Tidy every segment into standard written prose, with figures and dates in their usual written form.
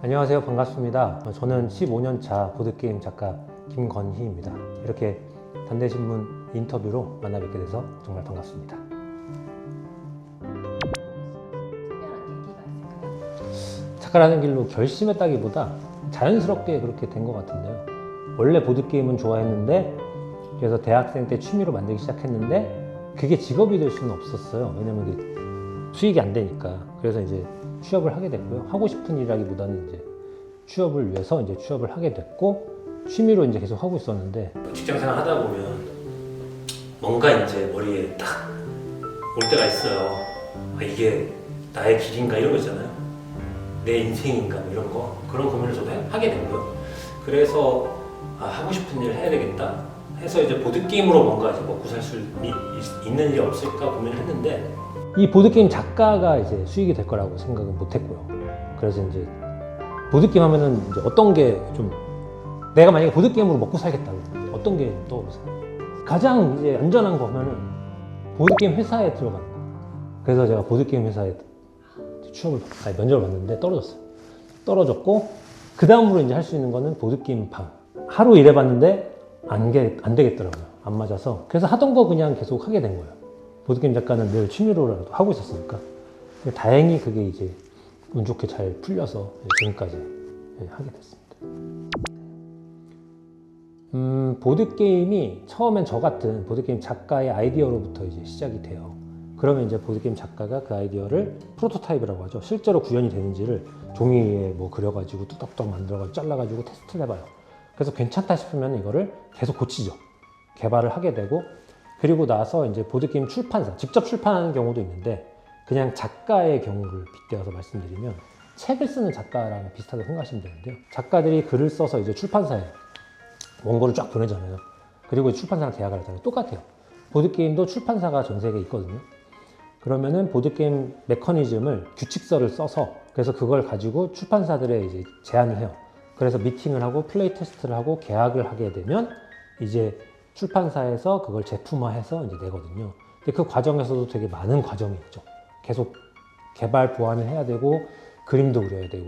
안녕하세요. 반갑습니다. 저는 15년차 보드게임 작가 김건희입니다. 이렇게 단대신문 인터뷰로 만나 뵙게 돼서 정말 반갑습니다. 작가라는 길로 결심했다기보다 자연스럽게 그렇게 된 것 같은데요. 원래 보드게임은 좋아했는데 그래서 대학생 때 취미로 만들기 시작했는데 그게 직업이 될 수는 없었어요. 왜냐면 이게 수익이 안 되니까. 그래서 이제 취업을 하게 됐고요. 하고 싶은 일이라기보다는 이제 취업을 위해서 이제 취업을 하게 됐고 취미로 이제 계속 하고 있었는데 직장생활 하다 보면 뭔가 이제 머리에 딱 올 때가 있어요. 아, 이게 나의 길인가 이런 거 있잖아요. 내 인생인가 뭐 이런 거 그런 고민을 저도 하게 되고요. 그래서 하고 싶은 일을 해야 되겠다 해서 이제 보드게임으로 뭔가 이제 먹고 살 수 있는 일이 없을까 고민을 했는데 이 보드게임 작가가 이제 수익이 될 거라고 생각은 못 했고요. 그래서 이제 보드게임 하면은 이제 어떤 게 좀 내가 만약에 보드게임으로 먹고 살겠다고 어떤 게 떠오르세요? 가장 이제 안전한 거면은 보드게임 회사에 들어가는 거. 그래서 제가 보드게임 회사에 면접을 봤는데 떨어졌고 그 다음으로 이제 할 수 있는 거는 보드게임 방. 하루 일해봤는데 안 되겠더라고요. 안 맞아서. 그래서 하던 거 그냥 계속 하게 된 거예요. 보드게임 작가는 늘 취미로라도 하고 있었으니까. 다행히 그게 이제 운 좋게 잘 풀려서 지금까지 하게 됐습니다. 보드게임이 처음엔 저 같은 보드게임 작가의 아이디어로부터 이제 시작이 돼요. 그러면 이제 보드게임 작가가 그 아이디어를 프로토타입이라고 하죠. 실제로 구현이 되는지를 종이에 뭐 그려가지고 뚝딱뚝딱 만들어가지고 잘라가지고 테스트를 해봐요. 그래서 괜찮다 싶으면 이거를 계속 고치죠. 개발을 하게 되고 그리고 나서 이제 보드게임 출판사, 직접 출판하는 경우도 있는데 그냥 작가의 경우를 빗대어서 말씀드리면 책을 쓰는 작가랑 비슷하게 생각하시면 되는데요. 작가들이 글을 써서 이제 출판사에 원고를 쫙 보내잖아요. 그리고 출판사랑 계약을 하잖아요. 똑같아요. 보드게임도 출판사가 전 세계에 있거든요. 그러면은 보드게임 메커니즘을 규칙서를 써서 그래서 그걸 가지고 출판사들에 이제 제안을 해요. 그래서 미팅을 하고 플레이 테스트를 하고 계약을 하게 되면 이제 출판사에서 그걸 제품화해서 이제 내거든요. 근데 그 과정에서도 되게 많은 과정이 있죠. 계속 개발 보완을 해야 되고 그림도 그려야 되고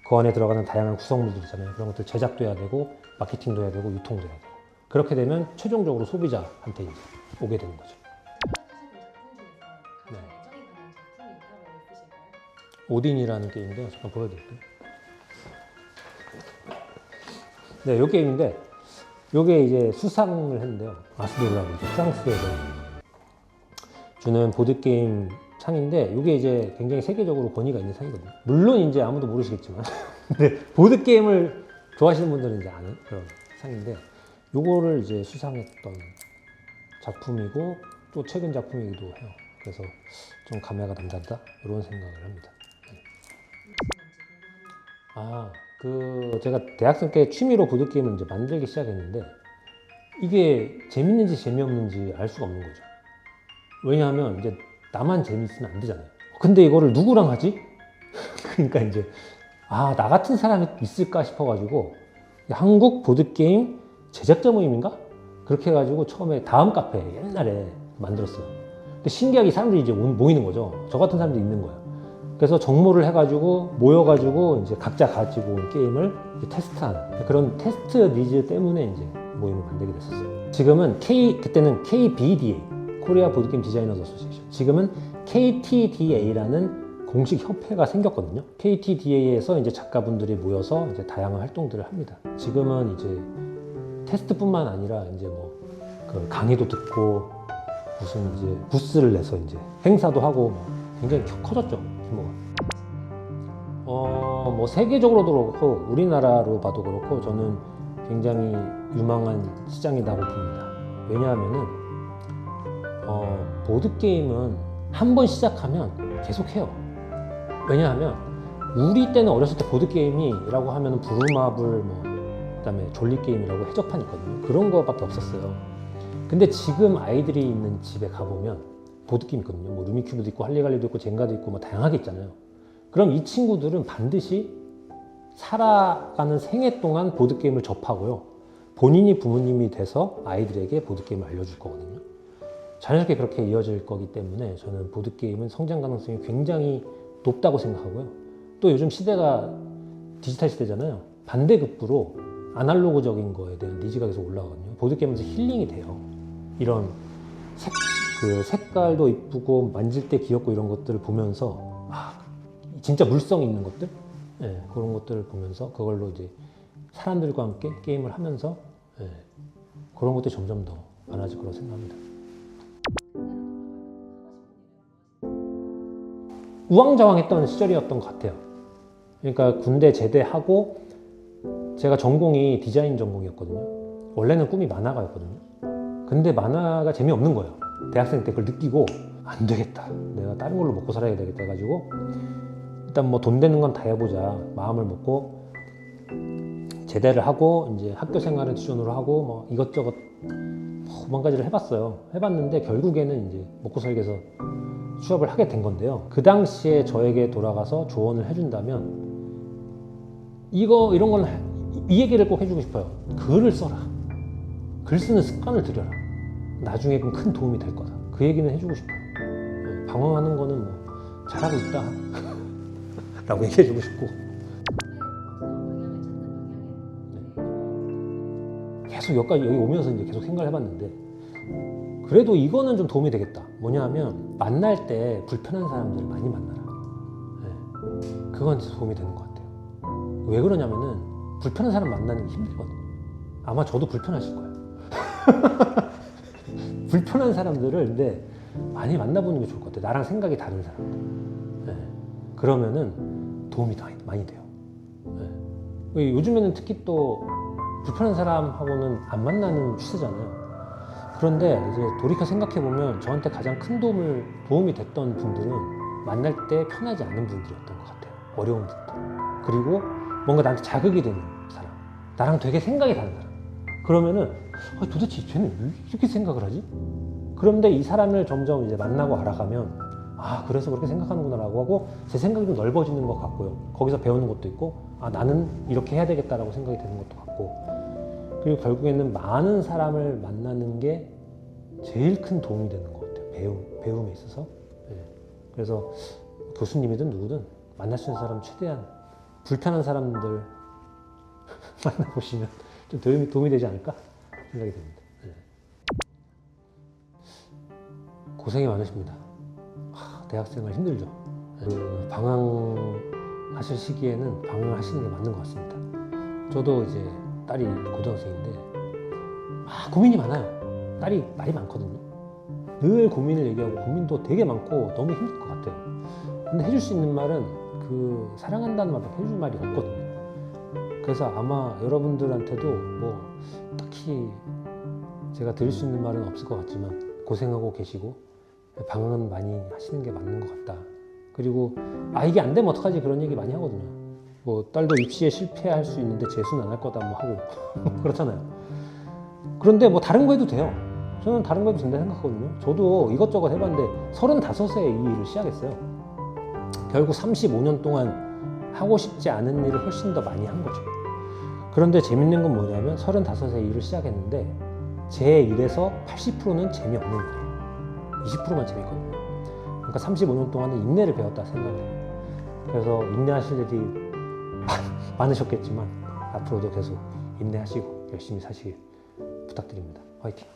그 안에 들어가는 다양한 구성물들 있잖아요. 그런 것들 제작도 해야 되고 마케팅도 해야 되고 유통도 해야 되고 그렇게 되면 최종적으로 소비자한테 이제 오게 되는 거죠. 네. 오딘이라는 게임인데요. 잠깐 보여드릴게요. 네, 이 게임인데 이게 이제 수상을 했는데요. 아스도르라고 이제 프랑스에서 주는 보드게임 상인데 이게 이제 굉장히 세계적으로 권위가 있는 상이거든요. 물론 이제 아무도 모르시겠지만 근데 보드게임을 좋아하시는 분들은 이제 아는 그런 상인데 요거를 이제 수상했던 작품이고 또 최근 작품이기도 해요. 그래서 좀 감회가 남다르다 이런 생각을 합니다. 제가 대학생 때 취미로 보드게임을 이제 만들기 시작했는데 이게 재밌는지 재미없는지 알 수가 없는 거죠. 왜냐하면 이제 나만 재밌으면 안 되잖아요. 근데 이거를 누구랑 하지? 그러니까 이제 나 같은 사람이 있을까 싶어가지고 한국 보드게임 제작자 모임인가? 그렇게 해가지고 처음에 다음 카페 옛날에 만들었어요. 근데 신기하게 사람들이 이제 모이는 거죠. 저 같은 사람들이 있는 거예요. 그래서 정모를 해가지고 모여가지고 이제 각자 가지고 온 게임을 이제 테스트하는 그런 테스트 니즈 때문에 이제 모임을 만들게 됐었어요. 지금은 그때는 KBDA 코리아 보드게임 디자이너즈 어소시에이션 지금은 KTDA라는 공식 협회가 생겼거든요. KTDA에서 이제 작가분들이 모여서 이제 다양한 활동들을 합니다. 지금은 이제 테스트뿐만 아니라 이제 그 강의도 듣고 무슨 이제 부스를 내서 이제 행사도 하고 굉장히 커졌죠. 규모가. 세계적으로도 그렇고 우리나라로 봐도 그렇고 저는 굉장히 유망한 시장이라고 봅니다. 왜냐하면은 보드게임은 한 번 시작하면 계속 해요. 왜냐하면 우리 때는 어렸을 때 보드게임이라고 하면 부루마블 그다음에 졸리게임이라고 해적판 있거든요. 그런 거밖에 없었어요. 근데 지금 아이들이 있는 집에 가보면 보드게임 있거든요. 루미큐브도 있고 할리갈리도 있고 젠가도 있고 다양하게 있잖아요. 그럼 이 친구들은 반드시 살아가는 생애 동안 보드게임을 접하고요. 본인이 부모님이 돼서 아이들에게 보드게임을 알려줄 거거든요. 자연스럽게 그렇게 이어질 거기 때문에 저는 보드게임은 성장 가능성이 굉장히 높다고 생각하고요. 또 요즘 시대가 디지털 시대잖아요. 반대급부로 아날로그적인 거에 대한 니즈가 계속 올라가거든요. 보드게임에서 힐링이 돼요. 이런 색깔도 이쁘고 만질 때 귀엽고 이런 것들을 보면서 진짜 물성 있는 것들? 네, 그런 것들을 보면서 그걸로 이제 사람들과 함께 게임을 하면서 그런 것들이 점점 더 많아질 거라고 생각합니다. 우왕좌왕했던 시절이었던 것 같아요. 그러니까 군대 제대하고 제가 전공이 디자인 전공이었거든요. 원래는 꿈이 만화가였거든요. 근데 만화가 재미없는 거예요. 대학생 때 그걸 느끼고 안 되겠다. 내가 다른 걸로 먹고 살아야 되겠다 해가지고 일단 뭐 돈 되는 건 다 해보자 마음을 먹고 제대를 하고 이제 학교 생활을 기준으로 하고 뭐 이것저것 수만 가지를 해봤어요. 해봤는데 결국에는 이제 먹고 살기 위해서 취업을 하게 된 건데요. 그 당시에 저에게 돌아가서 조언을 해준다면 이런 건 이 얘기를 꼭 해주고 싶어요. 글을 써라. 글 쓰는 습관을 들여라. 나중에 그럼 큰 도움이 될 거다. 그 얘기는 해주고 싶어요. 방황하는 거는 뭐 잘하고 있다 라고 얘기해주고 싶고 계속 여기까지 여기 오면서 이제 계속 생각을 해봤는데 그래도 이거는 좀 도움이 되겠다. 뭐냐 하면 만날 때 불편한 사람들을 많이 만나라. 그건 도움이 되는 것 같아요. 왜 그러냐면은 불편한 사람 만나는 게 힘들거든요. 아마 저도 불편하실 거예요. 불편한 사람들을 근데 많이 만나보는 게 좋을 것 같아요. 나랑 생각이 다른 사람들. 그러면은 도움이 더 많이 돼요. 요즘에는 특히 또 불편한 사람하고는 안 만나는 추세잖아요. 그런데 이제 돌이켜 생각해보면 저한테 가장 큰 도움이 됐던 분들은 만날 때 편하지 않은 분들이었던 것 같아요. 어려운 분들. 그리고 뭔가 나한테 자극이 되는 사람. 나랑 되게 생각이 다른 사람. 그러면은 도대체 쟤는 왜 이렇게 생각을 하지? 그런데 이 사람을 점점 이제 만나고 알아가면 그래서 그렇게 생각하는구나라고 하고 제 생각이 좀 넓어지는 것 같고요. 거기서 배우는 것도 있고 나는 이렇게 해야 되겠다라고 생각이 드는 것도 같고 그리고 결국에는 많은 사람을 만나는 게 제일 큰 도움이 되는 것 같아요. 배움에 있어서. 그래서 교수님이든 누구든 만날 수 있는 사람 최대한 불편한 사람들 만나보시면 좀 도움이 되지 않을까 생각이 듭니다. 고생이 많으십니다. 대학생활 힘들죠. 방황하실 시기에는 방황하시는 게 맞는 것 같습니다. 저도 이제 딸이 고등학생인데 고민이 많아요. 딸이 말이 많거든요. 늘 고민을 얘기하고 고민도 되게 많고 너무 힘들 것 같아요. 근데 해줄 수 있는 말은 사랑한다는 말밖에 해줄 말이 없거든요. 그래서 아마 여러분들한테도 뭐 딱히 제가 드릴 수 있는 말은 없을 것 같지만 고생하고 계시고 방황은 많이 하시는 게 맞는 것 같다. 그리고 이게 안 되면 어떡하지 그런 얘기 많이 하거든요. 뭐 딸도 입시에 실패할 수 있는데 재수는 안 할 거다 뭐 하고 그렇잖아요. 그런데 뭐 다른 거 해도 돼요. 저는 다른 거 해도 된다 생각하거든요. 저도 이것저것 해봤는데 35세에 이 일을 시작했어요. 결국 35년 동안 하고 싶지 않은 일을 훨씬 더 많이 한 거죠. 그런데 재밌는 건 뭐냐면 35세에 일을 시작했는데 제 일에서 80%는 재미없는 일이에요. 20%만 재밌거든요. 그러니까 35년 동안은 인내를 배웠다 생각을 해요. 그래서 인내하실 일이 많으셨겠지만 앞으로도 계속 인내하시고 열심히 사시길 부탁드립니다. 화이팅!